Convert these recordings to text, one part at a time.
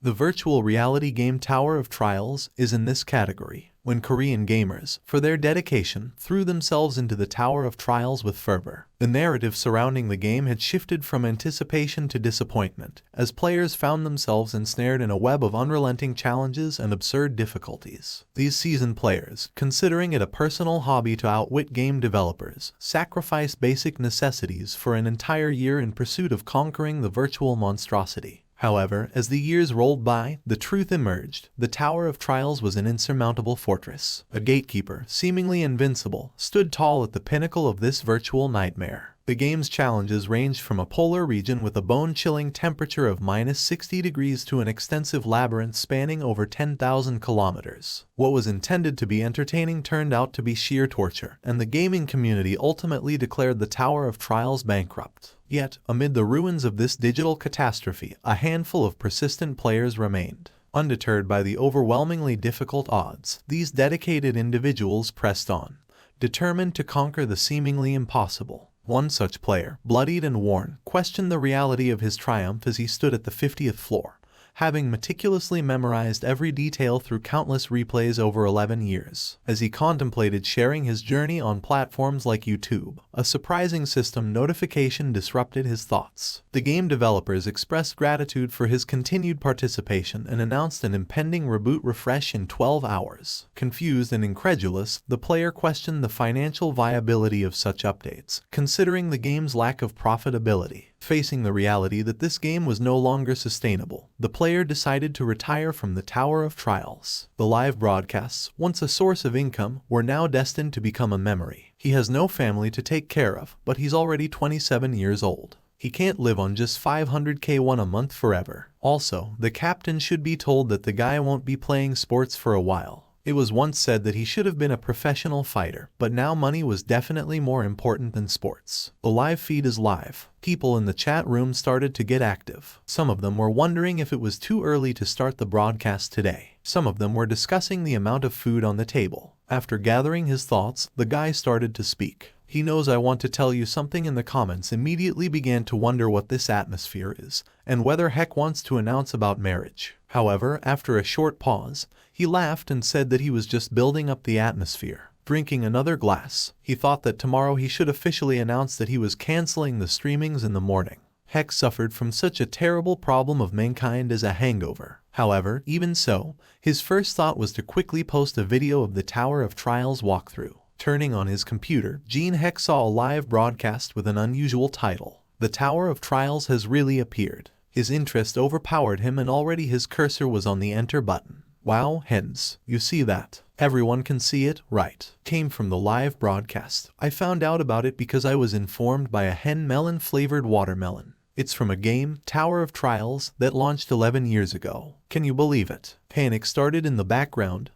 The virtual reality game Tower of Trials is in this category, when Korean gamers, for their dedication, threw themselves into the Tower of Trials with fervor. The narrative surrounding the game had shifted from anticipation to disappointment, as players found themselves ensnared in a web of unrelenting challenges and absurd difficulties. These seasoned players, considering it a personal hobby to outwit game developers, sacrificed basic necessities for an entire year in pursuit of conquering the virtual monstrosity. However, as the years rolled by, the truth emerged. The Tower of Trials was an insurmountable fortress. A gatekeeper, seemingly invincible, stood tall at the pinnacle of this virtual nightmare. The game's challenges ranged from a polar region with a bone-chilling temperature of -60 degrees to an extensive labyrinth spanning over 10,000 kilometers. What was intended to be entertaining turned out to be sheer torture, and the gaming community ultimately declared the Tower of Trials bankrupt. Yet, amid the ruins of this digital catastrophe, a handful of persistent players remained. Undeterred by the overwhelmingly difficult odds, these dedicated individuals pressed on, determined to conquer the seemingly impossible. One such player, bloodied and worn, questioned the reality of his triumph as he stood at the 50th floor, having meticulously memorized every detail through countless replays over 11 years. As he contemplated sharing his journey on platforms like YouTube, a surprising system notification disrupted his thoughts. The game developers expressed gratitude for his continued participation and announced an impending reboot refresh in 12 hours. Confused and incredulous, the player questioned the financial viability of such updates, considering the game's lack of profitability. Facing the reality that this game was no longer sustainable, the player decided to retire from the Tower of Trials. The live broadcasts, once a source of income, were now destined to become a memory. He has no family to take care of, but he's already 27 years old. He can't live on just 500K a month forever. Also, the captain should be told that the guy won't be playing sports for a while. It was once said that he should have been a professional fighter, but now money was definitely more important than sports. The live feed is live. People in the chat room started to get active. Some of them were wondering if it was too early to start the broadcast today. Some of them were discussing the amount of food on the table. After gathering his thoughts, the guy started to speak. He knows I want to tell you something in the comments immediately began to wonder what this atmosphere is, and whether Heck wants to announce about marriage. However, after a short pause, he laughed and said that he was just building up the atmosphere. Drinking another glass, he thought that tomorrow he should officially announce that he was canceling the streamings in the morning. Heck suffered from such a terrible problem of mankind as a hangover. However, even so, his first thought was to quickly post a video of the Tower of Trials walkthrough. Turning on his computer, Gene Heck saw a live broadcast with an unusual title. The Tower of Trials has really appeared. His interest overpowered him and already his cursor was on the enter button. Wow, hens, you see that? Everyone can see it, right? Came from the live broadcast. I found out about it because I was informed by a hen melon-flavored watermelon. It's from a game, Tower of Trials, that launched 11 years ago. Can you believe it? Panic started in the background.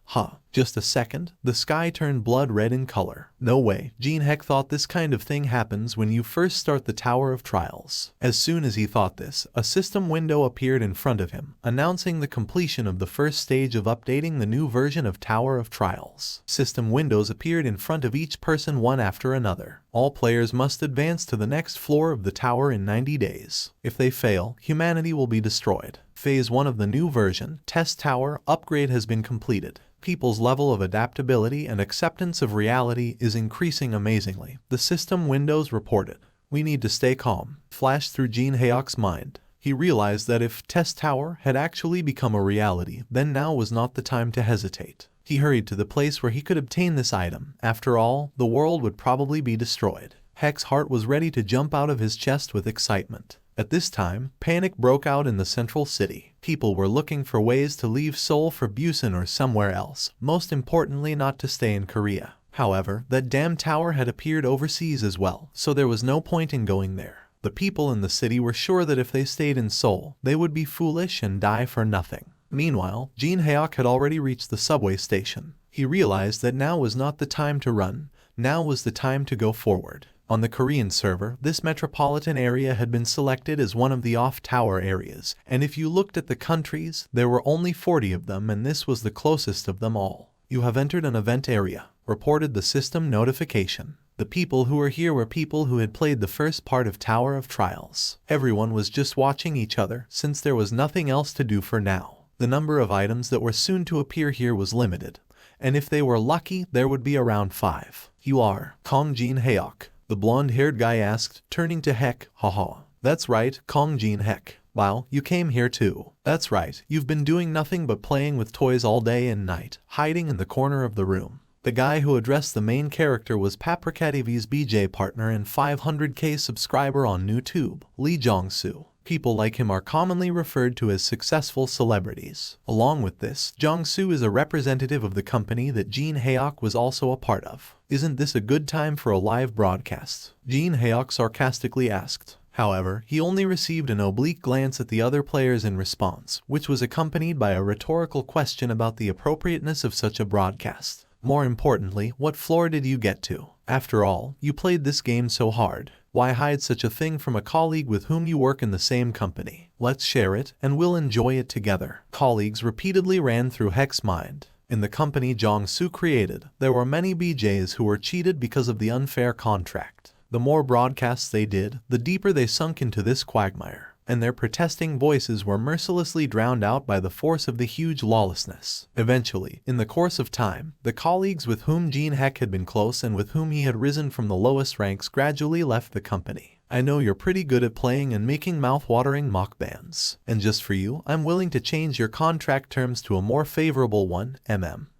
Just a second, the sky turned blood red in color. No way. Gene Heck thought this kind of thing happens when you first start the Tower of Trials. As soon as he thought this, a system window appeared in front of him, announcing the completion of the first stage of updating the new version of Tower of Trials. System windows appeared in front of each person one after another. All players must advance to the next floor of the tower in 90 days. If they fail, humanity will be destroyed. Phase 1 of the new version, Test Tower upgrade, has been completed. People's level of adaptability and acceptance of reality is increasing amazingly, the system windows reported. We need to stay calm, flashed through Gene Hayok's mind. He realized that if Test Tower had actually become a reality, then now was not the time to hesitate. He hurried to the place where he could obtain this item. After all, the world would probably be destroyed. Heck's heart was ready to jump out of his chest with excitement. At this time, panic broke out in the central city. People were looking for ways to leave Seoul for Busan or somewhere else, most importantly not to stay in Korea. However, that damn tower had appeared overseas as well, so there was no point in going there. The people in the city were sure that if they stayed in Seoul, they would be foolish and die for nothing. Meanwhile, Gene Hayok had already reached the subway station. He realized that now was not the time to run, now was the time to go forward. On the Korean server, this metropolitan area had been selected as one of the off-tower areas, and if you looked at the countries, there were only 40 of them and this was the closest of them all. You have entered an event area, reported the system notification. The people who were here were people who had played the first part of Tower of Trials. Everyone was just watching each other, since there was nothing else to do for now. The number of items that were soon to appear here was limited, and if they were lucky, there would be around 5. You are Kong Jin Heok? The blonde-haired guy asked, turning to Heck. Haha. That's right, Kong Jin Heck. Wow, you came here too. That's right, you've been doing nothing but playing with toys all day and night, hiding in the corner of the room. The guy who addressed the main character was Paprikativi's BJ partner and 500k subscriber on YouTube, Lee Jong-soo. People like him are commonly referred to as successful celebrities. Along with this, Jong-soo is a representative of the company that Jin Heok was also a part of. Isn't this a good time for a live broadcast? Jin Heok sarcastically asked. However, he only received an oblique glance at the other players in response, which was accompanied by a rhetorical question about the appropriateness of such a broadcast. More importantly, what floor did you get to? After all, you played this game so hard. Why hide such a thing from a colleague with whom you work in the same company? Let's share it, and we'll enjoy it together. Colleagues repeatedly ran through Heck's mind. In the company Jong-soo created, there were many BJs who were cheated because of the unfair contract. The more broadcasts they did, the deeper they sunk into this quagmire, and their protesting voices were mercilessly drowned out by the force of the huge lawlessness. Eventually, in the course of time, the colleagues with whom Jin Heck had been close and with whom he had risen from the lowest ranks gradually left the company. I know you're pretty good at playing and making mouth-watering mock-bands, and just for you, I'm willing to change your contract terms to a more favorable one,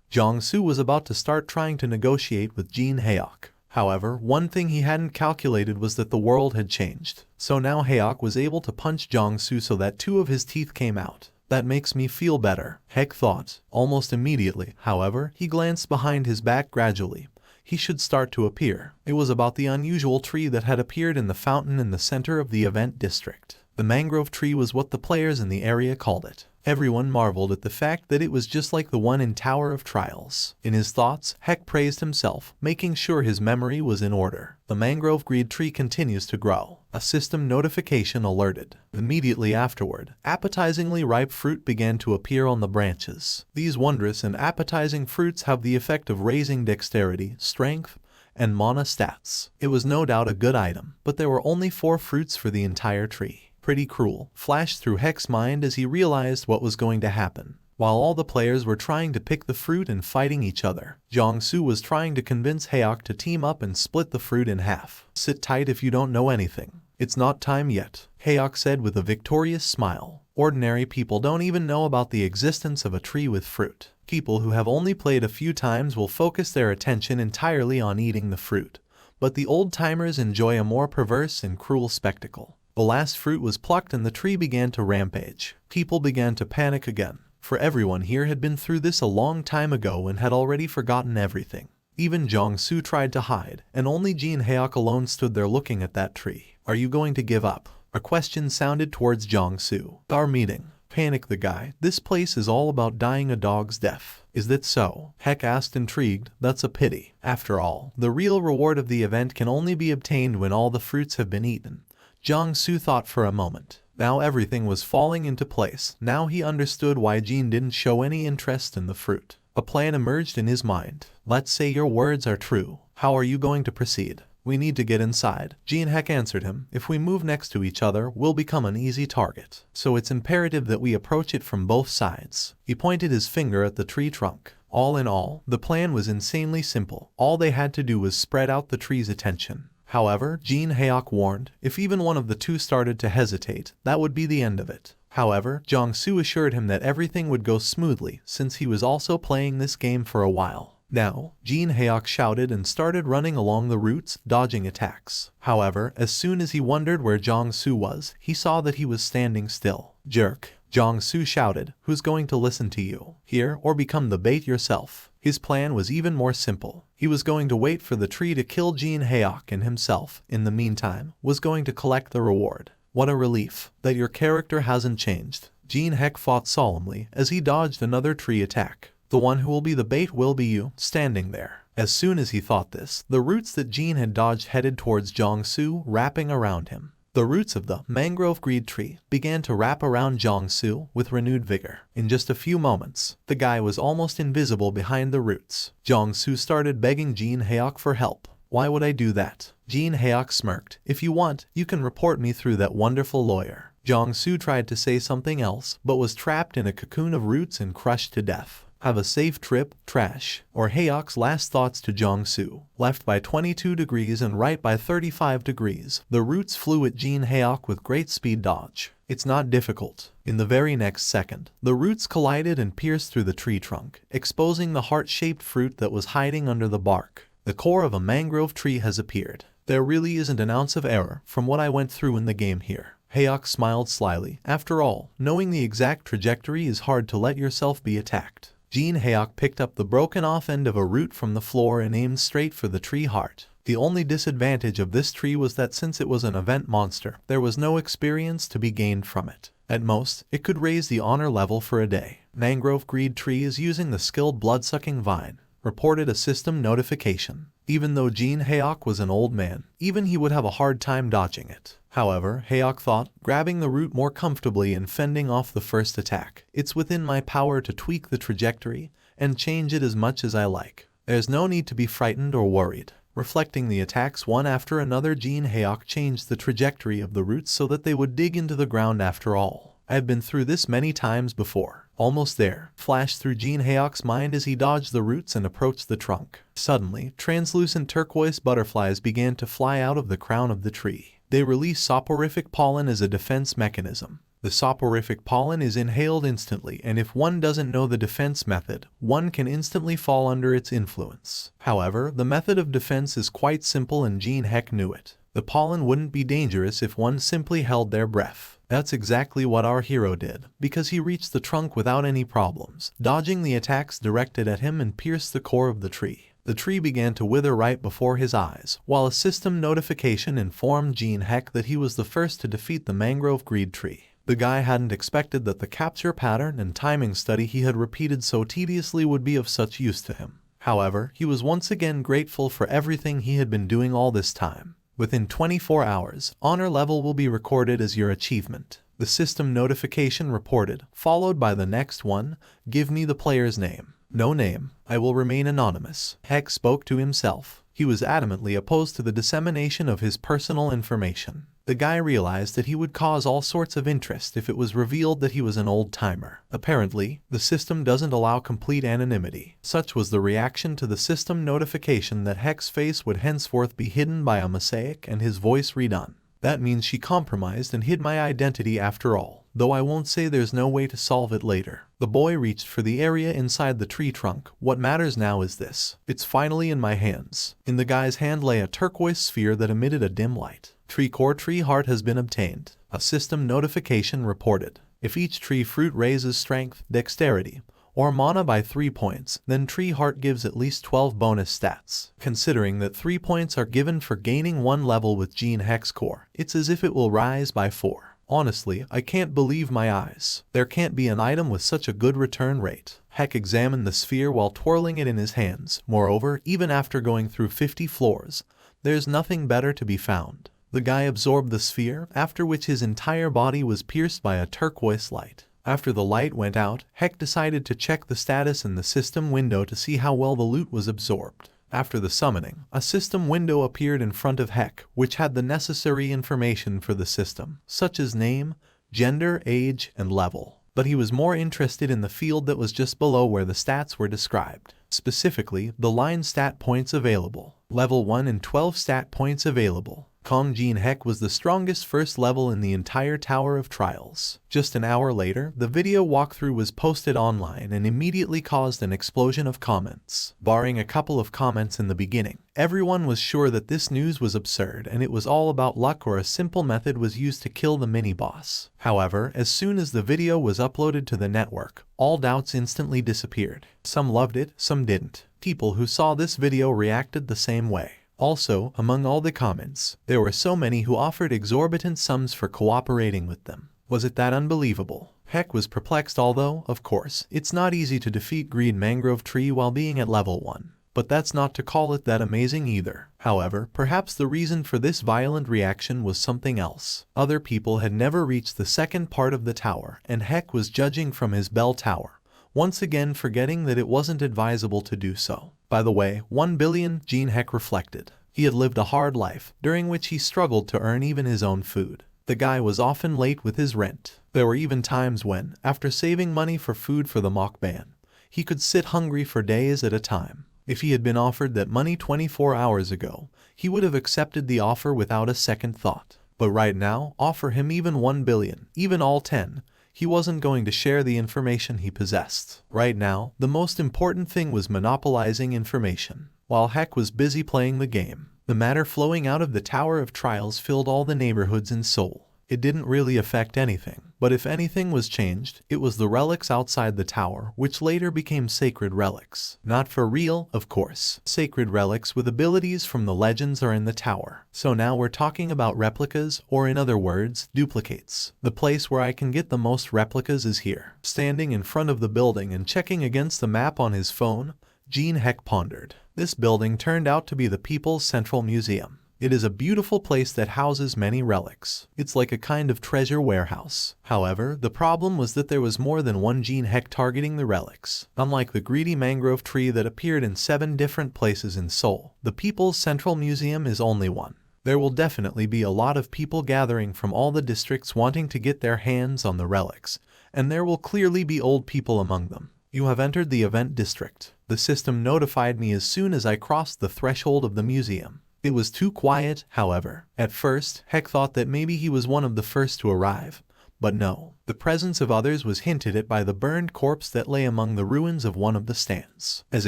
Jong-soo was about to start trying to negotiate with Jin Heok. However, one thing he hadn't calculated was that the world had changed. So now Heok was able to punch Jong-soo so that 2 of his teeth came out. That makes me feel better, Heck thought. Almost immediately, however, he glanced behind his back gradually. He should start to appear. It was about the unusual tree that had appeared in the fountain in the center of the event district. The mangrove tree was what the players in the area called it. Everyone marveled at the fact that it was just like the one in Tower of Trials. In his thoughts, Heck praised himself, making sure his memory was in order. The mangrove greed tree continues to grow. A system notification alerted. Immediately afterward, appetizingly ripe fruit began to appear on the branches. These wondrous and appetizing fruits have the effect of raising dexterity, strength, and mana stats. It was no doubt a good item, but there were only 4 fruits for the entire tree. Pretty cruel, flashed through Heck's mind as he realized what was going to happen. While all the players were trying to pick the fruit and fighting each other, Jong-soo was trying to convince Heok to team up and split the fruit in half. Sit tight if you don't know anything. It's not time yet, Heok said with a victorious smile. Ordinary people don't even know about the existence of a tree with fruit. People who have only played a few times will focus their attention entirely on eating the fruit. But the old-timers enjoy a more perverse and cruel spectacle. The last fruit was plucked and the tree began to rampage. People began to panic again, for everyone here had been through this a long time ago and had already forgotten everything. Even Jong-soo tried to hide, and only Jin Heok alone stood there looking at that tree. Are you going to give up? A question sounded towards Jong-soo. Our meeting. Panicked the guy. This place is all about dying a dog's death. Is that so? Heck asked intrigued. That's a pity. After all, the real reward of the event can only be obtained when all the fruits have been eaten. Jong-soo thought for a moment. Now everything was falling into place. Now he understood why Jin didn't show any interest in the fruit. A plan emerged in his mind. Let's say your words are true. How are you going to proceed? We need to get inside. Jin Heck answered him. If we move next to each other, we'll become an easy target. So it's imperative that we approach it from both sides. He pointed his finger at the tree trunk. All in all, the plan was insanely simple. All they had to do was spread out the tree's attention. However, Jin Heok warned, if even one of the 2 started to hesitate, that would be the end of it. However, Jong-soo assured him that everything would go smoothly since he was also playing this game for a while. Now, Jin Heok shouted and started running along the routes, dodging attacks. However, as soon as he wondered where Jong-soo was, he saw that he was standing still. Jerk. Jong-soo shouted, who's going to listen to you? Here, or become the bait yourself? His plan was even more simple. He was going to wait for the tree to kill Jin Heok and himself, in the meantime, was going to collect the reward. What a relief that your character hasn't changed. Jin Heok fought solemnly as he dodged another tree attack. The one who will be the bait will be you, standing there. As soon as he thought this, the roots that Jin had dodged headed towards Jong-soo, wrapping around him. The roots of the mangrove greed tree began to wrap around Jong-soo with renewed vigor. In just a few moments, the guy was almost invisible behind the roots. Jong-soo started begging Jin Heok for help. Why would I do that? Jin Heok smirked. If you want, you can report me through that wonderful lawyer. Jiangsu tried to say something else, but was trapped in a cocoon of roots and crushed to death. Have a safe trip, trash, or Hayok's last thoughts to Jiangsu. Left by 22 degrees and right by 35 degrees, the roots flew at Jin Hayok with great speed dodge. It's not difficult. In the very next second, the roots collided and pierced through the tree trunk, exposing the heart-shaped fruit that was hiding under the bark. The core of a mangrove tree has appeared. There really isn't an ounce of error from what I went through in the game here. Hayok smiled slyly. After all, knowing the exact trajectory is hard to let yourself be attacked. Jin Hayok picked up the broken-off end of a root from the floor and aimed straight for the tree heart. The only disadvantage of this tree was that since it was an event monster, there was no experience to be gained from it. At most, it could raise the honor level for a day. Mangrove Greed Tree is using the skilled blood-sucking vine. Reported a system notification. Even though Jin Hayok was an old man, even he would have a hard time dodging it. However, Hayok thought, grabbing the root more comfortably and fending off the first attack. It's within my power to tweak the trajectory and change it as much as I like. There's no need to be frightened or worried. Reflecting the attacks one after another, Jin Hayok changed the trajectory of the roots so that they would dig into the ground after all. I've been through this many times before. Almost there, flashed through Jin Hayok's mind as he dodged the roots and approached the trunk. Suddenly, translucent turquoise butterflies began to fly out of the crown of the tree. They release soporific pollen as a defense mechanism. The soporific pollen is inhaled instantly, and if one doesn't know the defense method, one can instantly fall under its influence. However, the method of defense is quite simple and Jin Hayok knew it. The pollen wouldn't be dangerous if one simply held their breath. That's exactly what our hero did, because he reached the trunk without any problems, dodging the attacks directed at him and pierced the core of the tree. The tree began to wither right before his eyes, while a system notification informed Jin Hayok that he was the first to defeat the Mangrove Greed Tree. The guy hadn't expected that the capture pattern and timing study he had repeated so tediously would be of such use to him. However, he was once again grateful for everything he had been doing all this time. Within 24 hours, honor level will be recorded as your achievement. The system notification reported, followed by the next one, give me the player's name. No name. I will remain anonymous. Hayok spoke to himself. He was adamantly opposed to the dissemination of his personal information. The guy realized that he would cause all sorts of interest if it was revealed that he was an old-timer. Apparently, the system doesn't allow complete anonymity. Such was the reaction to the system notification that Hayok's face would henceforth be hidden by a mosaic and his voice redone. That means she compromised and hid my identity after all, though I won't say there's no way to solve it later. The boy reached for the area inside the tree trunk. What matters now is this. It's finally in my hands. In the guy's hand lay a turquoise sphere that emitted a dim light. Tree core tree heart has been obtained. A system notification reported. If each tree fruit raises strength, dexterity, or mana by 3 points, then tree heart gives at least 12 bonus stats. Considering that 3 points are given for gaining 1 level with Jin Hayok's core, it's as if it will rise by 4. Honestly, I can't believe my eyes. There can't be an item with such a good return rate. Hayok examined the sphere while twirling it in his hands. Moreover, even after going through 50 floors, there's nothing better to be found. The guy absorbed the sphere, after which his entire body was pierced by a turquoise light. After the light went out, Hayok decided to check the status in the system window to see how well the loot was absorbed. After the summoning, a system window appeared in front of Hayok, which had the necessary information for the system, such as name, gender, age, and level. But he was more interested in the field that was just below where the stats were described. Specifically, the line stat points available. Level 1 and 12 stat points available. Jin Hayok was the strongest first level in the entire Tower of Trials. Just an hour later, the video walkthrough was posted online and immediately caused an explosion of comments. Barring a couple of comments in the beginning, everyone was sure that this news was absurd and it was all about luck or a simple method was used to kill the mini-boss. However, as soon as the video was uploaded to the network, all doubts instantly disappeared. Some loved it, some didn't. People who saw this video reacted the same way. Also, among all the comments, there were so many who offered exorbitant sums for cooperating with them. Was it that unbelievable? Hayok was perplexed, although, of course, it's not easy to defeat Greed Mangrove Tree while being at level 1. But that's not to call it that amazing either. However, perhaps the reason for this violent reaction was something else. Other people had never reached the second part of the tower, and Hayok was judging from his bell tower, once again forgetting that it wasn't advisable to do so. By the way, 1 billion, Jin Hayok reflected. He had lived a hard life, during which he struggled to earn even his own food. The guy was often late with his rent. There were even times when, after saving money for food for the mukbang, he could sit hungry for days at a time. If he had been offered that money 24 hours ago, he would have accepted the offer without a second thought. But right now, offer him even 1 billion, even all 10, he wasn't going to share the information he possessed. Right now, the most important thing was monopolizing information. While Heck was busy playing the game, the matter flowing out of the Tower of Trials filled all the neighborhoods in Seoul. It didn't really affect anything, but if anything was changed, it was the relics outside the tower, which later became sacred relics. Not for real, of course. Sacred relics with abilities from the legends are in the tower. So now we're talking about replicas, or in other words, duplicates. The place where I can get the most replicas is here. Standing in front of the building and checking against the map on his phone, Gene Heck pondered. This building turned out to be the People's Central Museum. It is a beautiful place that houses many relics. It's like a kind of treasure warehouse. However, the problem was that there was more than one Gene Heck targeting the relics. Unlike the greedy mangrove tree that appeared in 7 different places in Seoul, the People's Central Museum is only one. There will definitely be a lot of people gathering from all the districts wanting to get their hands on the relics, and there will clearly be old people among them. You have entered the event district. The system notified me as soon as I crossed the threshold of the museum. It was too quiet, however. At first, Heck thought that maybe he was one of the first to arrive. But no, the presence of others was hinted at by the burned corpse that lay among the ruins of one of the stands. As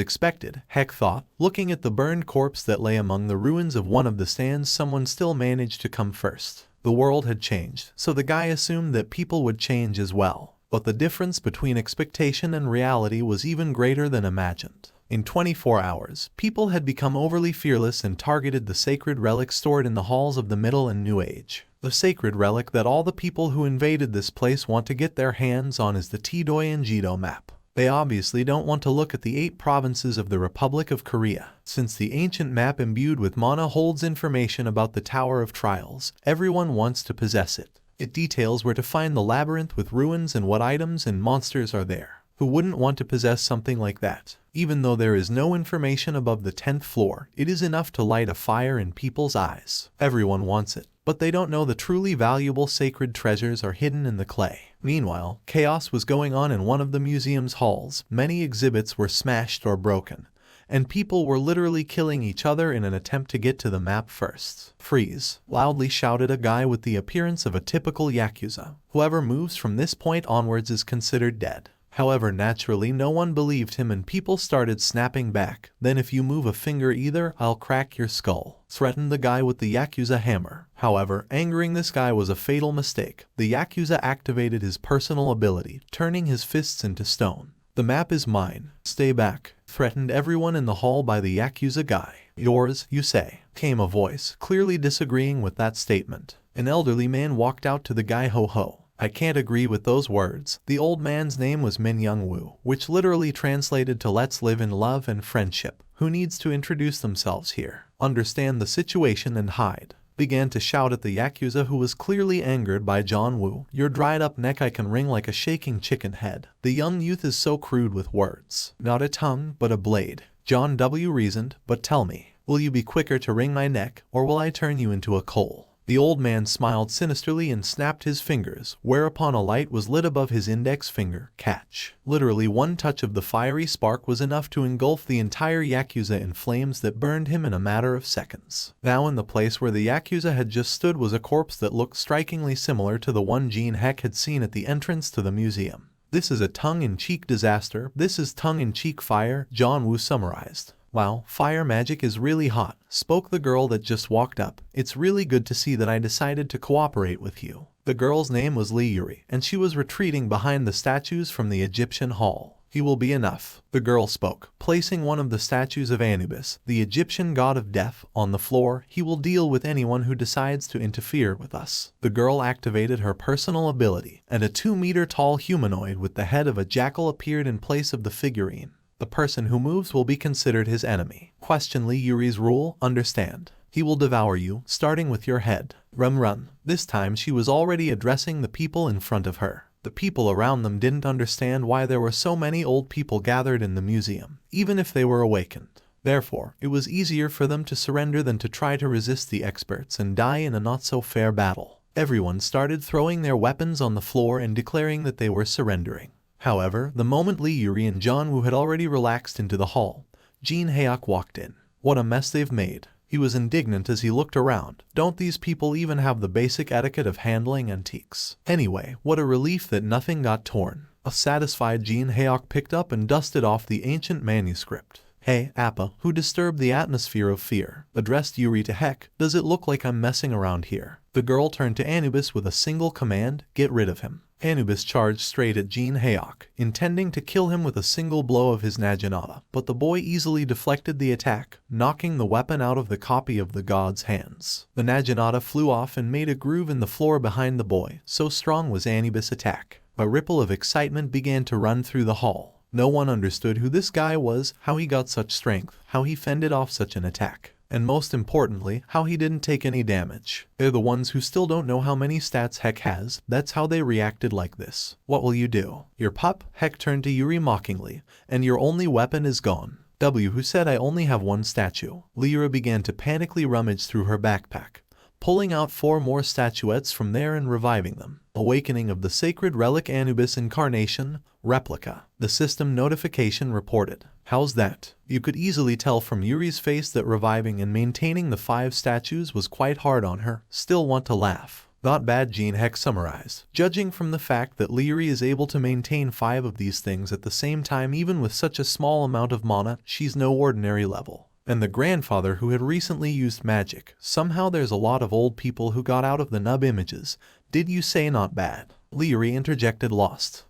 expected, Heck thought, looking at the burned corpse that lay among the ruins of one of the stands, someone still managed to come first. The world had changed, so the guy assumed that people would change as well. But the difference between expectation and reality was even greater than imagined. In 24 hours, people had become overly fearless and targeted the sacred relic stored in the halls of the Middle and New Age. The sacred relic that all the people who invaded this place want to get their hands on is the Takeover map. They obviously don't want to look at the 8 provinces of the Republic of Korea. Since the ancient map imbued with mana holds information about the Tower of Trials, everyone wants to possess it. It details where to find the labyrinth with ruins and what items and monsters are there. Who wouldn't want to possess something like that? Even though there is no information above the 10th floor, it is enough to light a fire in people's eyes. Everyone wants it, but they don't know the truly valuable sacred treasures are hidden in the clay. Meanwhile, chaos was going on in one of the museum's halls. Many exhibits were smashed or broken, and people were literally killing each other in an attempt to get to the map first. "Freeze!" loudly shouted a guy with the appearance of a typical Yakuza. Whoever moves from this point onwards is considered dead. However, naturally no one believed him and people started snapping back. "Then if you move a finger either, I'll crack your skull," threatened the guy with the Yakuza hammer. However, angering this guy was a fatal mistake. The Yakuza activated his personal ability, turning his fists into stone. "The map is mine. Stay back," threatened everyone in the hall by the Yakuza guy. "Yours, you say?" came a voice, clearly disagreeing with that statement. An elderly man walked out to the guy. "Ho-ho. I can't agree with those words." The old man's name was Min Young-woo, which literally translated to "let's live in love and friendship." "Who needs to introduce themselves here? Understand the situation and hide," began to shout at the Yakuza, who was clearly angered by John Woo. "Your dried up neck I can wring like a shaking chicken head." The young youth is so crude with words. "Not a tongue, but a blade," John W. reasoned. "But tell me, will you be quicker to wring my neck, or will I turn you into a coal?" The old man smiled sinisterly and snapped his fingers, whereupon a light was lit above his index finger. Catch. Literally one touch of the fiery spark was enough to engulf the entire Yakuza in flames that burned him in a matter of seconds. Now in the place where the Yakuza had just stood was a corpse that looked strikingly similar to the one Gene Heck had seen at the entrance to the museum. "This is a tongue-in-cheek disaster. This is tongue-in-cheek fire," John Woo summarized. "Wow, fire magic is really hot," spoke the girl that just walked up. "It's really good to see that I decided to cooperate with you." The girl's name was Lee Yuri, and she was retreating behind the statues from the Egyptian hall. "He will be enough," the girl spoke, placing one of the statues of Anubis, the Egyptian god of death, on the floor. "He will deal with anyone who decides to interfere with us." The girl activated her personal ability, and a 2-meter-tall humanoid with the head of a jackal appeared in place of the figurine. "The person who moves will be considered his enemy." Question Lee Yuri's rule, understand. "He will devour you, starting with your head." Run. This time she was already addressing the people in front of her. The people around them didn't understand why there were so many old people gathered in the museum, even if they were awakened. Therefore, it was easier for them to surrender than to try to resist the experts and die in a not-so-fair battle. Everyone started throwing their weapons on the floor and declaring that they were surrendering. However, the moment Lee Yuri and John-woo had already relaxed into the hall, Jin Haeok walked in. What a mess they've made. He was indignant as he looked around. Don't these people even have the basic etiquette of handling antiques? Anyway, what a relief that nothing got torn. A satisfied Jin Haeok picked up and dusted off the ancient manuscript. Hey, Appa, who disturbed the atmosphere of fear, addressed Yuri to Heck. Does it look like I'm messing around here? The girl turned to Anubis with a single command, get rid of him. Anubis charged straight at Jin Haeok, intending to kill him with a single blow of his naginata, but the boy easily deflected the attack, knocking the weapon out of the copy of the god's hands. The naginata flew off and made a groove in the floor behind the boy, so strong was Anubis' attack. A ripple of excitement began to run through the hall. No one understood who this guy was, how he got such strength, how he fended off such an attack, and most importantly, how he didn't take any damage. They're the ones who still don't know how many stats Heck has. That's how they reacted like this. What will you do? Your pup? Heck turned to Yuri mockingly. And your only weapon is gone. Who said I only have one statue? Lyra began to panically rummage through her backpack, pulling out 4 more statuettes from there and reviving them. Awakening of the sacred relic Anubis incarnation, replica. The system notification reported. How's that? You could easily tell from Yuri's face that reviving and maintaining the 5 statues was quite hard on her. Still want to laugh. Not bad, Jin Heck summarized. Judging from the fact that Yuri is able to maintain 5 of these things at the same time even with such a small amount of mana, she's no ordinary level. And the grandfather who had recently used magic. Somehow there's a lot of old people who got out of the nub images. Did you say not bad? Yuri interjected, lost.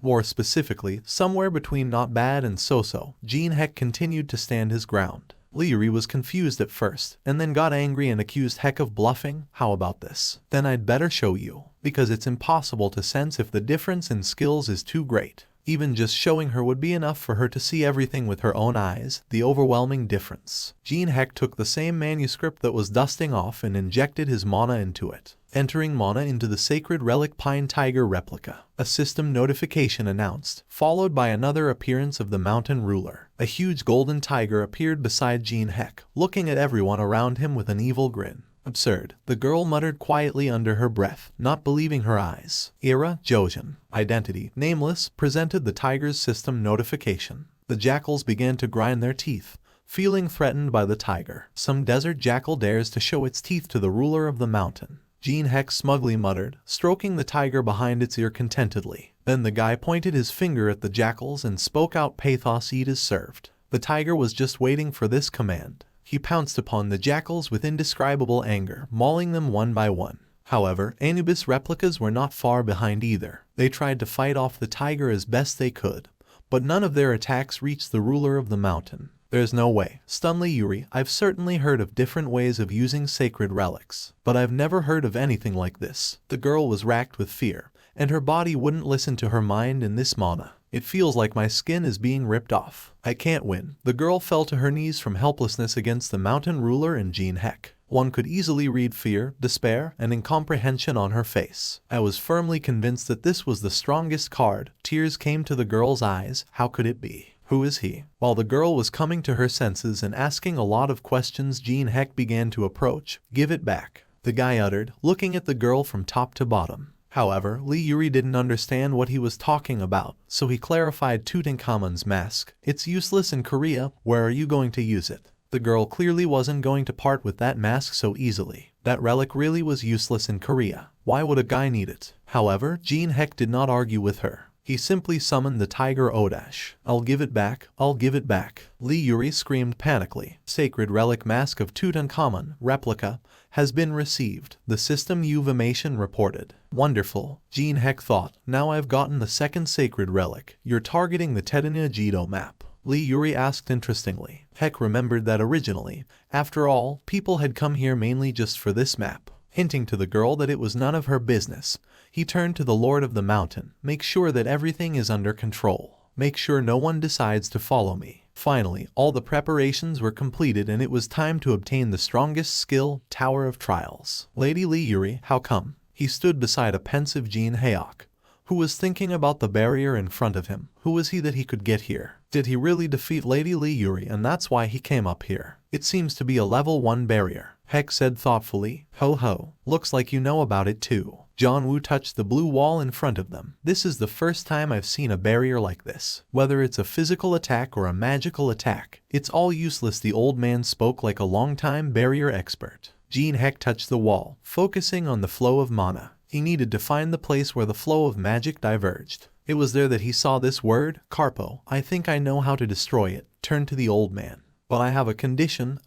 More specifically, somewhere between not bad and so-so. Jin Heck continued to stand his ground. Yuri was confused at first, and then got angry and accused Heck of bluffing. How about this? Then I'd better show you. Because it's impossible to sense if the difference in skills is too great. Even just showing her would be enough for her to see everything with her own eyes, the overwhelming difference. Jin Heck took the same manuscript that was dusting off and injected his mana into it, entering mana into the sacred relic Pine Tiger replica. A system notification announced, followed by another appearance of the mountain ruler. A huge golden tiger appeared beside Jin Heck, looking at everyone around him with an evil grin. Absurd, the girl muttered quietly under her breath, not believing her eyes. Era, Jojin, identity, nameless, presented the tiger's system notification. The jackals began to grind their teeth, feeling threatened by the tiger. Some desert jackal dares to show its teeth to the ruler of the mountain. Jin Heck smugly muttered, stroking the tiger behind its ear contentedly. Then the guy pointed his finger at the jackals and spoke out, pathos, eat is served. The tiger was just waiting for this command. He pounced upon the jackals with indescribable anger, mauling them one by one. However, Anubis replicas were not far behind either. They tried to fight off the tiger as best they could, but none of their attacks reached the ruler of the mountain. There's no way. Stunly Yuri, I've certainly heard of different ways of using sacred relics, but I've never heard of anything like this. The girl was racked with fear, and her body wouldn't listen to her mind in this mana. It feels like my skin is being ripped off. I can't win. The girl fell to her knees from helplessness against the mountain ruler and Jin Heck. One could easily read fear, despair, and incomprehension on her face. I was firmly convinced that this was the strongest card. Tears came to the girl's eyes. How could it be? Who is he? While the girl was coming to her senses and asking a lot of questions, Jin Heck began to approach. Give it back, the guy uttered, looking at the girl from top to bottom. However, Lee Yuri didn't understand what he was talking about, so he clarified Tutankhamun's mask. It's useless in Korea. Where are you going to use it? The girl clearly wasn't going to part with that mask so easily. That relic really was useless in Korea. Why would a guy need it? However, Jin Heck did not argue with her. He simply summoned the tiger Odash. I'll give it back. I'll give it back. Lee Yuri screamed panically. Sacred relic mask of Tutankhamun, replica, has been received. The system Uvimation reported. Wonderful, Jin Heck thought. Now I've gotten the second sacred relic. You're targeting the Tetanya Jido map. Lee Yuri asked interestingly. Heck remembered that originally, after all, people had come here mainly just for this map. Hinting to the girl that it was none of her business, he turned to the Lord of the Mountain. Make sure that everything is under control. Make sure no one decides to follow me. Finally, all the preparations were completed and it was time to obtain the strongest skill, Tower of Trials. Lady Lee Yuri, how come? He stood beside a pensive Jin Haeok, who was thinking about the barrier in front of him. Who was he that he could get here? Did he really defeat Lady Lee Yuri and that's why he came up here? It seems to be a level 1 barrier. Heck said thoughtfully. Ho ho, looks like you know about it too. John Woo touched the blue wall in front of them. This is the first time I've seen a barrier like this. Whether it's a physical attack or a magical attack, it's all useless. The old man spoke like a long-time barrier expert. Gene Heck touched the wall, focusing on the flow of mana. He needed to find the place where the flow of magic diverged. It was there that he saw this word, Carpo. I think I know how to destroy it. Turned to the old man. But I have a condition.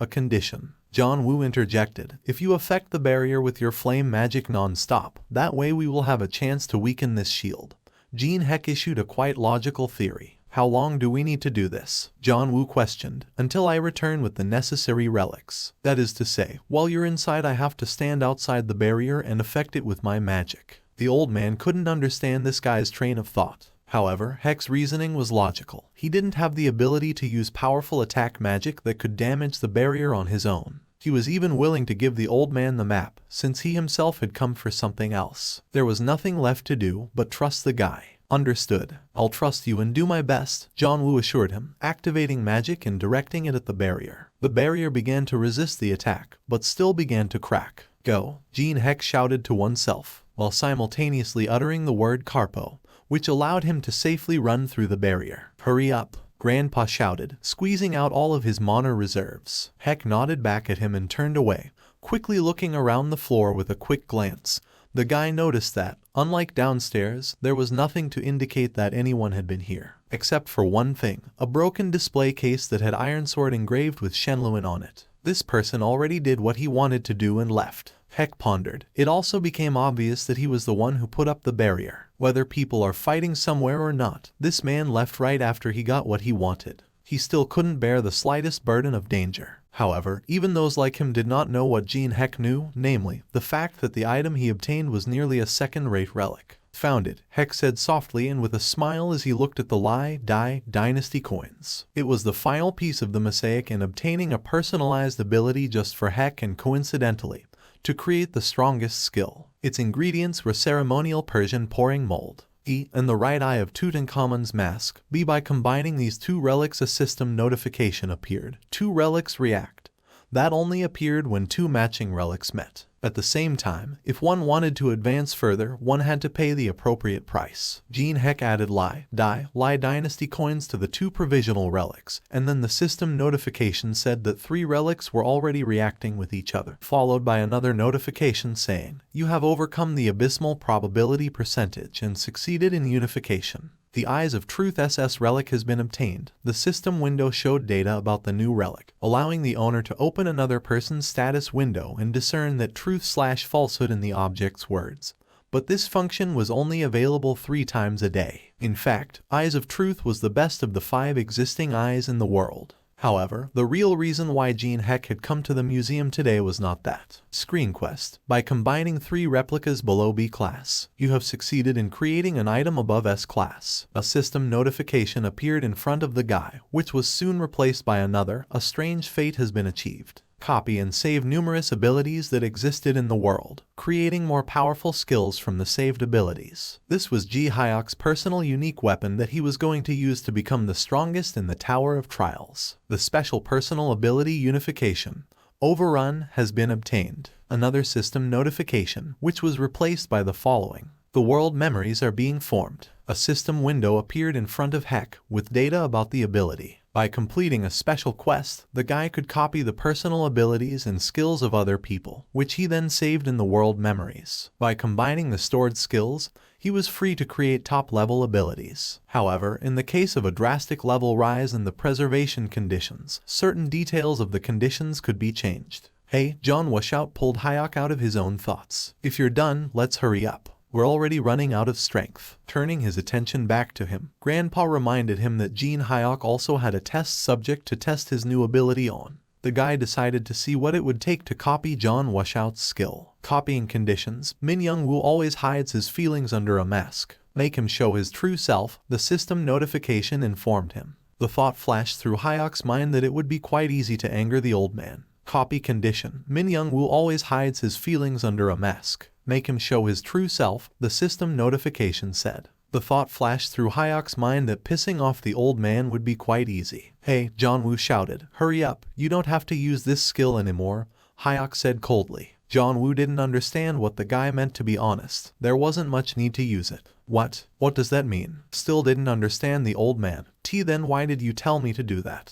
John Woo interjected. If you affect the barrier with your flame magic non-stop, that way we will have a chance to weaken this shield. Gene Heck issued a quite logical theory. How long do we need to do this? John Woo questioned. Until I return with the necessary relics. That is to say, while you're inside I have to stand outside the barrier and affect it with my magic. The old man couldn't understand this guy's train of thought. However, Heck's reasoning was logical. He didn't have the ability to use powerful attack magic that could damage the barrier on his own. He was even willing to give the old man the map, since he himself had come for something else. There was nothing left to do but trust the guy. Understood. I'll trust you and do my best, John Woo assured him, activating magic and directing it at the barrier. The barrier began to resist the attack, but still began to crack. Go, Gene Heck shouted to oneself, while simultaneously uttering the word Carpo, which allowed him to safely run through the barrier. Hurry up, Grandpa shouted, squeezing out all of his mana reserves. Heck nodded back at him and turned away, quickly looking around the floor with a quick glance. The guy noticed that, unlike downstairs, there was nothing to indicate that anyone had been here. Except for one thing, a broken display case that had Ironsword engraved with Shenluin on it. This person already did what he wanted to do and left. Heck pondered. It also became obvious that he was the one who put up the barrier. Whether people are fighting somewhere or not, this man left right after he got what he wanted. He still couldn't bear the slightest burden of danger. However, even those like him did not know what Gene Heck knew, namely, the fact that the item he obtained was nearly a second-rate relic. Found it, Heck said softly and with a smile as he looked at the Dynasty coins. It was the final piece of the mosaic and obtaining a personalized ability just for Heck and coincidentally, to create the strongest skill. Its ingredients were ceremonial Persian pouring mold. E and the right eye of Tutankhamun's mask. B. By combining these two relics a system notification appeared. Two relics react. That only appeared when two matching relics met. At the same time, if one wanted to advance further, one had to pay the appropriate price. Gene Heck added Lai Dynasty coins to the two provisional relics, and then the system notification said that 3 relics were already reacting with each other, followed by another notification saying, "You have overcome the abysmal probability percentage and succeeded in unification. The Eyes of Truth SS relic has been obtained." The system window showed data about the new relic, allowing the owner to open another person's status window and discern that truth/falsehood in the object's words. But this function was only available 3 times a day. In fact, Eyes of Truth was the best of the 5 existing eyes in the world. However, the real reason why Gene Heck had come to the museum today was not that. Screen Quest. By combining 3 replicas below B class, you have succeeded in creating an item above S class. A system notification appeared in front of the guy, which was soon replaced by another. A strange fate has been achieved. Copy and save numerous abilities that existed in the world, creating more powerful skills from the saved abilities. This was Ji Hyok's personal unique weapon that he was going to use to become the strongest in the Tower of Trials. The special personal ability Unification Overrun has been obtained. Another system notification, which was replaced by the following. The world memories are being formed. A system window appeared in front of Heck with data about the ability. By completing a special quest, the guy could copy the personal abilities and skills of other people, which he then saved in the world memories. By combining the stored skills, he was free to create top-level abilities. However, in the case of a drastic level rise in the preservation conditions, certain details of the conditions could be changed. Hey, John Washout pulled Hyok out of his own thoughts. If you're done, let's hurry up. We're already running out of strength. Turning his attention back to him, Grandpa reminded him that Gene Hyok also had a test subject to test his new ability on. The guy decided to see what it would take to copy John Washout's skill. Copying conditions. Min Young Woo always hides his feelings under a mask. Make him show his true self, the system notification informed him. The thought flashed through Hyok's mind that it would be quite easy to anger the old man. Copy condition. Min Young Woo always hides his feelings under a mask. Make him show his true self, the system notification said. The thought flashed through Hyok's mind that pissing off the old man would be quite easy. Hey, John Woo shouted. Hurry up, you don't have to use this skill anymore. Hyuk said coldly. John Woo didn't understand what the guy meant, to be honest. There wasn't much need to use it. What does that mean? Still didn't understand the old man. Then why did you tell me to do that?